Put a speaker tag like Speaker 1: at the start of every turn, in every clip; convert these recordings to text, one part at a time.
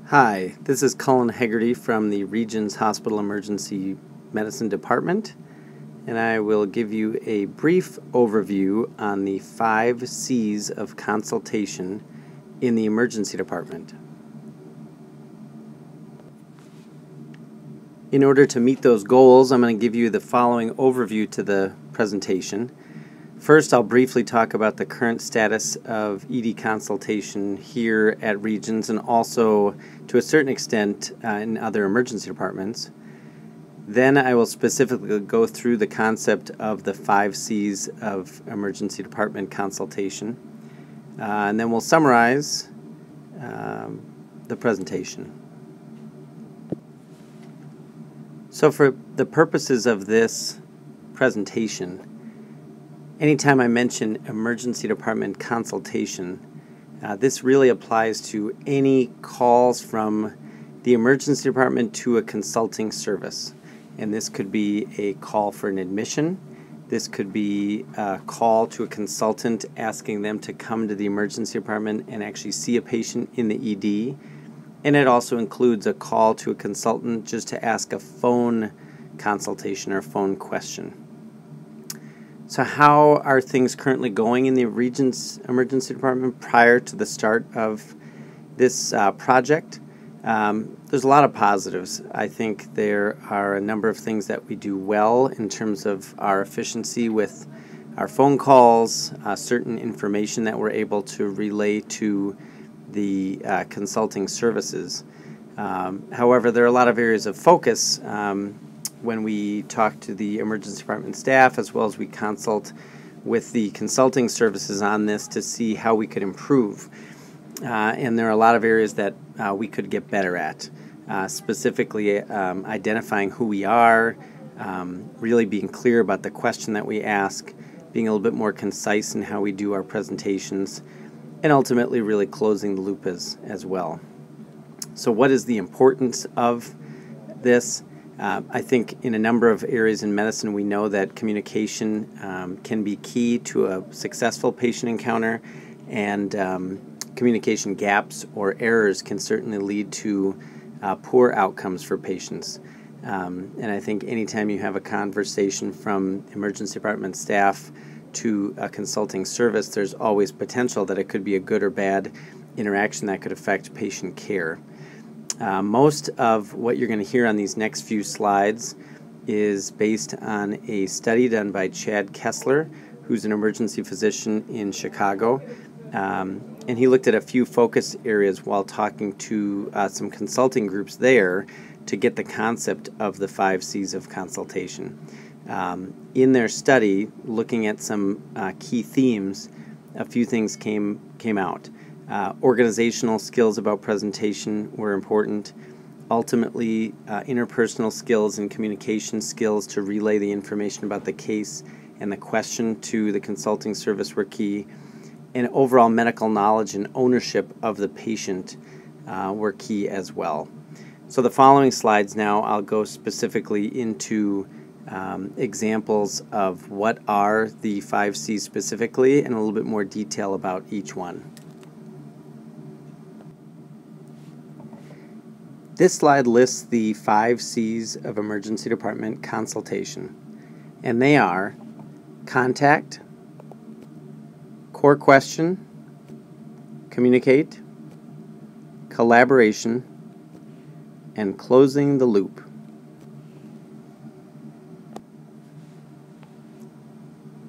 Speaker 1: Hi, this is Colin Hegarty from the Regions Hospital Emergency Medicine Department, and I will give you a brief overview on the 5 C's of consultation in the emergency department. In order to meet those goals, I'm going to give you the following overview to the presentation. First, I'll briefly talk about the current status of ED consultation here at Regions and also to a certain extent in other emergency departments. Then I will specifically go through the concept of the 5 C's of emergency department consultation. And then we'll summarize the presentation. So for the purposes of this presentation, anytime I mention emergency department consultation, this really applies to any calls from the emergency department to a consulting service. And this could be a call for an admission. This could be a call to a consultant asking them to come to the emergency department and actually see a patient in the ED. And it also includes a call to a consultant just to ask a phone consultation or phone question. So how are things currently going in the Regions Emergency Department prior to the start of this project? There's a lot of positives. I think there are a number of things that we do well in terms of our efficiency with our phone calls, certain information that we're able to relay to the consulting services. However, there are a lot of areas of focus when we talk to the emergency department staff, as well as we consult with the consulting services on this to see how we could improve. And there are a lot of areas that we could get better at, specifically identifying who we are, really being clear about the question that we ask, being a little bit more concise in how we do our presentations, and ultimately really closing the loop as well. So what is the importance of this? I think in a number of areas in medicine we know that communication can be key to a successful patient encounter, and communication gaps or errors can certainly lead to poor outcomes for patients. And I think anytime you have a conversation from emergency department staff to a consulting service, there's always potential that it could be a good or bad interaction that could affect patient care. Most of what you're going to hear on these next few slides is based on a study done by Chad Kessler, who's an emergency physician in Chicago. And he looked at a few focus areas while talking to some consulting groups there to get the concept of the 5 C's of consultation. In their study, looking at some key themes, a few things came out. Organizational skills about presentation were important. Ultimately, interpersonal skills and communication skills to relay the information about the case and the question to the consulting service were key. And overall medical knowledge and ownership of the patient were key as well. So the following slides now, I'll go specifically into examples of what are the 5 C's specifically and a little bit more detail about each one. This slide lists the 5 C's of emergency department consultation, and they are contact, core question, communicate, collaboration, and closing the loop.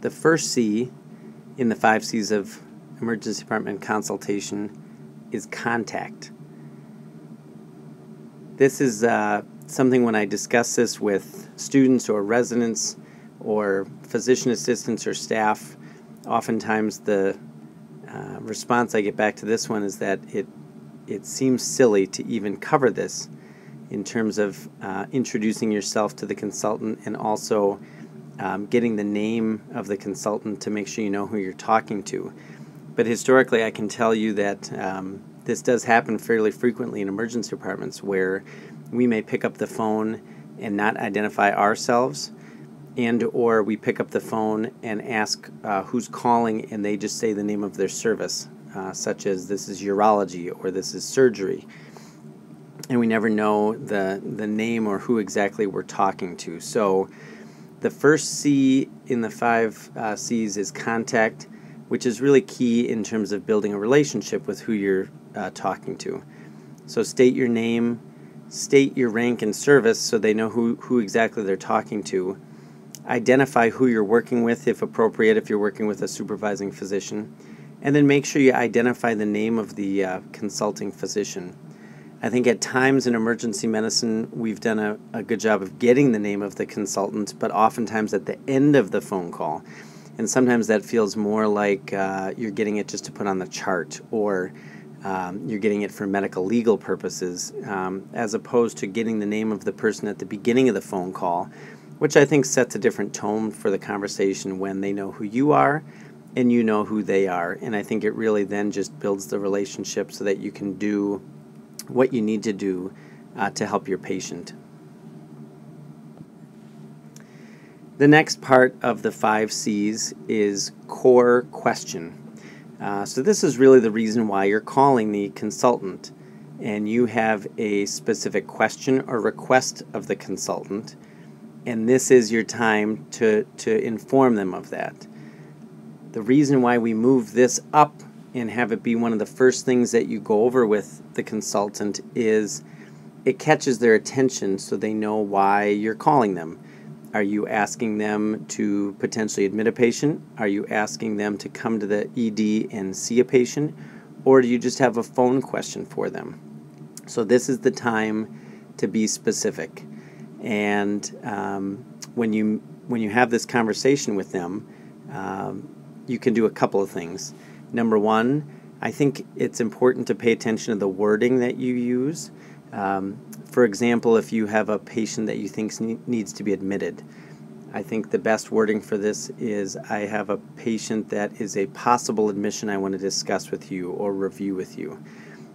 Speaker 1: The first C in the 5 C's of emergency department consultation is contact. This is something when I discuss this with students or residents or physician assistants or staff, oftentimes the response I get back to this one is that it seems silly to even cover this in terms of introducing yourself to the consultant and also getting the name of the consultant to make sure you know who you're talking to. But historically I can tell you that this does happen fairly frequently in emergency departments where we may pick up the phone and not identify ourselves, and or we pick up the phone and ask who's calling and they just say the name of their service, such as this is urology or this is surgery. and we never know the name or who exactly we're talking to. So the first C in the 5 C's is contact, which is really key in terms of building a relationship with who you're talking to. So state your name, state your rank and service so they know who exactly they're talking to. Identify who you're working with, if appropriate, if you're working with a supervising physician. And then make sure you identify the name of the consulting physician. I think at times in emergency medicine, we've done a good job of getting the name of the consultant, but oftentimes at the end of the phone call. And sometimes that feels more like you're getting it just to put on the chart, or you're getting it for medical legal purposes, as opposed to getting the name of the person at the beginning of the phone call, which I think sets a different tone for the conversation when they know who you are and you know who they are. And I think it really then just builds the relationship so that you can do what you need to do to help your patient. The next part of the 5 C's is core question. So this is really the reason why you're calling the consultant, and you have a specific question or request of the consultant, and this is your time to inform them of that. The reason why we move this up and have it be one of the first things that you go over with the consultant is it catches their attention so they know why you're calling them. Are you asking them to potentially admit a patient? Are you asking them to come to the ED and see a patient? Or do you just have a phone question for them? So this is the time to be specific. And when you have this conversation with them, you can do a couple of things. Number one, I think it's important to pay attention to the wording that you use. For example, if you have a patient that you think needs to be admitted, I think the best wording for this is, I have a patient that is a possible admission I want to discuss with you or review with you,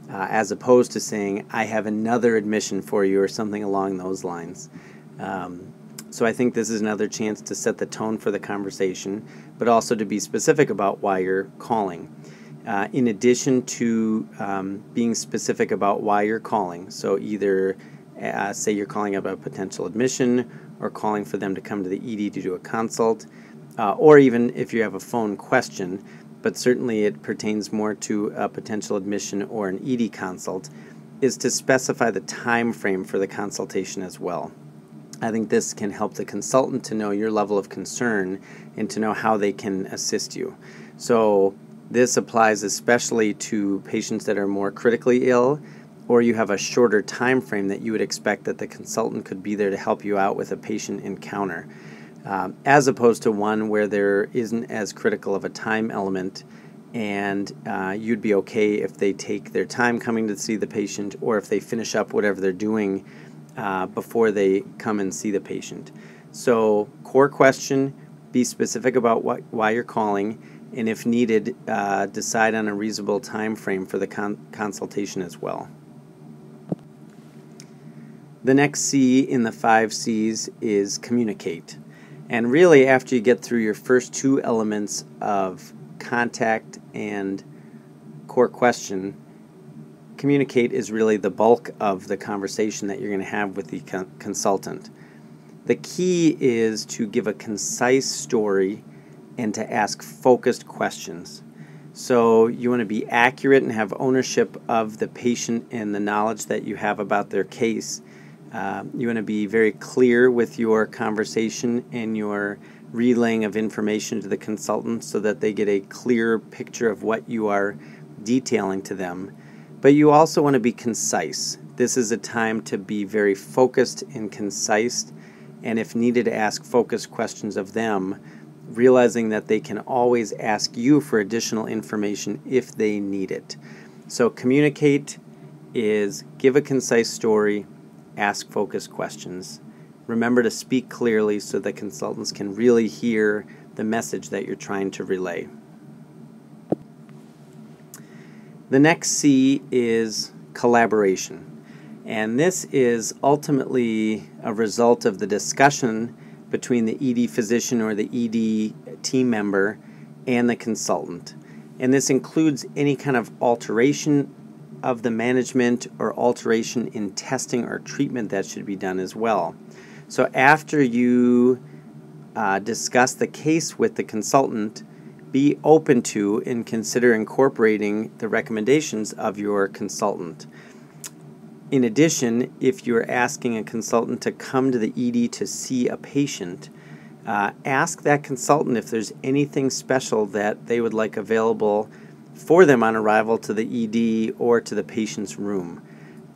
Speaker 1: as opposed to saying, I have another admission for you or something along those lines. So I think this is another chance to set the tone for the conversation, but also to be specific about why you're calling. In addition to being specific about why you're calling, so either say you're calling about a potential admission or calling for them to come to the ED to do a consult, or even if you have a phone question, but certainly it pertains more to a potential admission or an ED consult, is to specify the time frame for the consultation as well. I think this can help the consultant to know your level of concern and to know how they can assist you. So this applies especially to patients that are more critically ill, or you have a shorter time frame that you would expect that the consultant could be there to help you out with a patient encounter, as opposed to one where there isn't as critical of a time element, and you'd be okay if they take their time coming to see the patient, or if they finish up whatever they're doing before they come and see the patient. So core question, be specific about why you're calling, and if needed, decide on a reasonable time frame for the consultation as well. The next C in the 5 C's is communicate. And really, after you get through your first 2 elements of contact and core question, communicate is really the bulk of the conversation that you're going to have with the consultant. The key is to give a concise story and to ask focused questions. So you want to be accurate and have ownership of the patient and the knowledge that you have about their case. You want to be very clear with your conversation and your relaying of information to the consultant so that they get a clear picture of what you are detailing to them. But you also want to be concise. This is a time to be very focused and concise, and if needed, to ask focused questions of them, realizing that they can always ask you for additional information if they need it. So communicate is give a concise story, ask focused questions. Remember to speak clearly so that consultants can really hear the message that you're trying to relay. The next C is collaboration. And this is ultimately a result of the discussion between the ED physician or the ED team member and the consultant. And this includes any kind of alteration of the management or alteration in testing or treatment that should be done as well. So after you discuss the case with the consultant, be open to and consider incorporating the recommendations of your consultant. In addition, if you're asking a consultant to come to the ED to see a patient, ask that consultant if there's anything special that they would like available for them on arrival to the ED or to the patient's room.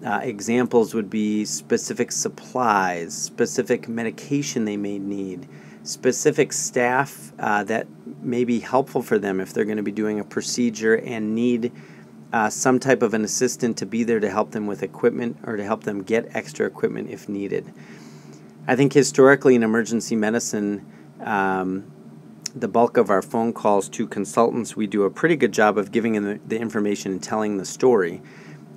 Speaker 1: Examples would be specific supplies, specific medication they may need, specific staff that may be helpful for them if they're going to be doing a procedure and need some type of an assistant to be there to help them with equipment or to help them get extra equipment if needed. I think historically in emergency medicine, the bulk of our phone calls to consultants, we do a pretty good job of giving them the information and telling the story.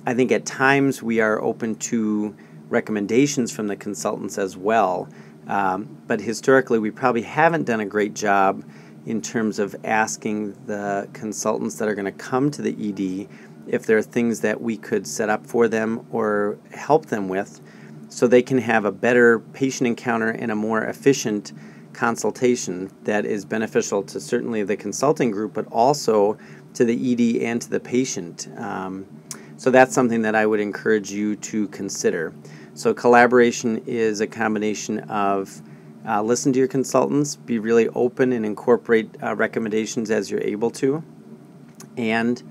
Speaker 1: I think at times we are open to recommendations from the consultants as well, but historically we probably haven't done a great job in terms of asking the consultants that are going to come to the ED if there are things that we could set up for them or help them with so they can have a better patient encounter and a more efficient consultation that is beneficial to certainly the consulting group, but also to the ED and to the patient. So that's something that I would encourage you to consider. So collaboration is a combination of listen to your consultants, be really open and incorporate recommendations as you're able to, and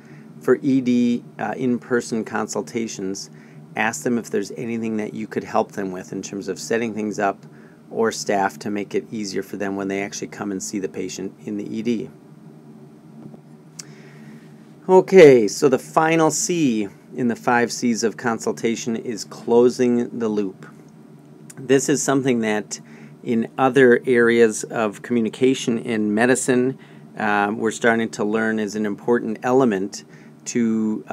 Speaker 1: for ED in-person consultations, ask them if there's anything that you could help them with in terms of setting things up or staff to make it easier for them when they actually come and see the patient in the ED. Okay, so the final C in the 5 C's of consultation is closing the loop. This is something that in other areas of communication in medicine we're starting to learn is an important element to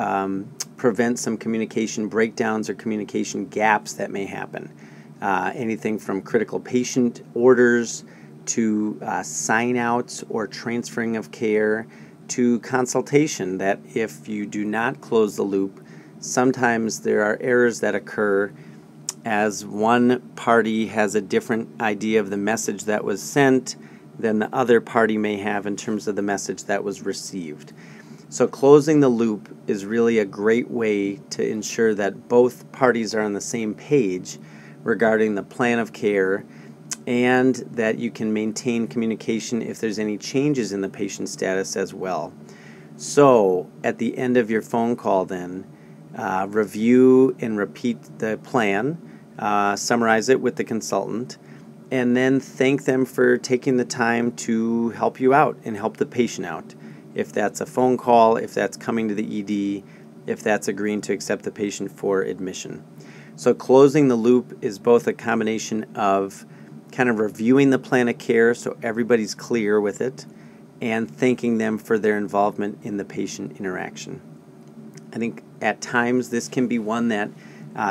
Speaker 1: prevent some communication breakdowns or communication gaps that may happen. Anything from critical patient orders to sign-outs or transferring of care to consultation, that if you do not close the loop, sometimes there are errors that occur as one party has a different idea of the message that was sent than the other party may have in terms of the message that was received. So closing the loop is really a great way to ensure that both parties are on the same page regarding the plan of care and that you can maintain communication if there's any changes in the patient status as well. So at the end of your phone call then, review and repeat the plan, summarize it with the consultant, and then thank them for taking the time to help you out and help the patient out. If that's a phone call, if that's coming to the ED, if that's agreeing to accept the patient for admission. So closing the loop is both a combination of kind of reviewing the plan of care so everybody's clear with it and thanking them for their involvement in the patient interaction. I think at times this can be one that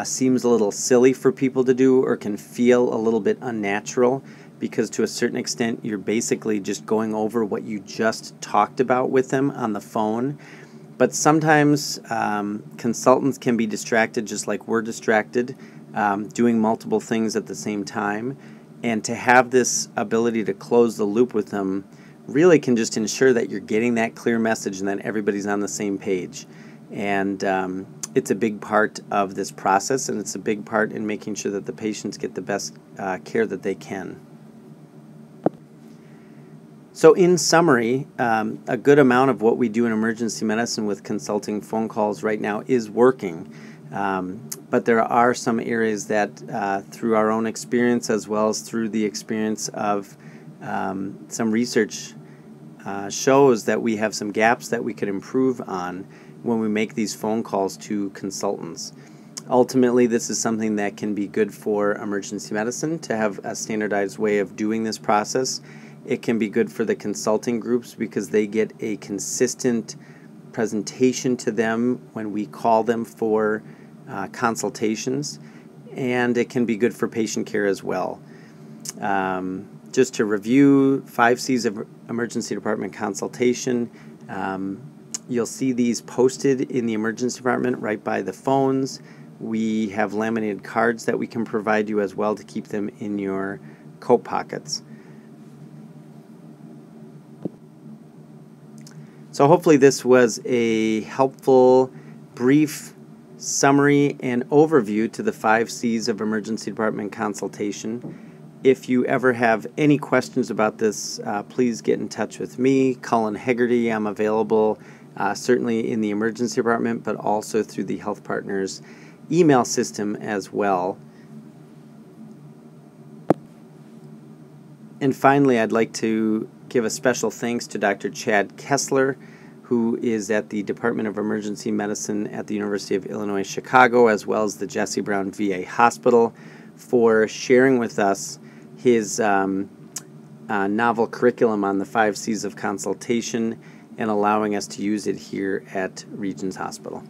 Speaker 1: seems a little silly for people to do or can feel a little bit unnatural because to a certain extent you're basically just going over what you just talked about with them on the phone. But sometimes consultants can be distracted just like we're distracted, doing multiple things at the same time. And to have this ability to close the loop with them really can just ensure that you're getting that clear message and that everybody's on the same page. And it's a big part of this process, and it's a big part in making sure that the patients get the best care that they can. So in summary, a good amount of what we do in emergency medicine with consulting phone calls right now is working. But there are some areas that through our own experience as well as through the experience of some research shows that we have some gaps that we could improve on when we make these phone calls to consultants. Ultimately, this is something that can be good for emergency medicine to have a standardized way of doing this process. It can be good for the consulting groups because they get a consistent presentation to them when we call them for consultations, and it can be good for patient care as well. Just to review, 5 C's of emergency department consultation, You'll see these posted in the emergency department right by the phones. We have laminated cards that we can provide you as well to keep them in your coat pockets. So hopefully this was a helpful, brief summary and overview to the 5 C's of emergency department consultation. If you ever have any questions about this, please get in touch with me, Colin Hegarty. I'm available certainly in the emergency department, but also through the Health Partners email system as well. And finally, I'd like to give a special thanks to Dr. Chad Kessler, who is at the Department of Emergency Medicine at the University of Illinois Chicago, as well as the Jesse Brown VA Hospital, for sharing with us his novel curriculum on the 5 C's of consultation and allowing us to use it here at Regions Hospital.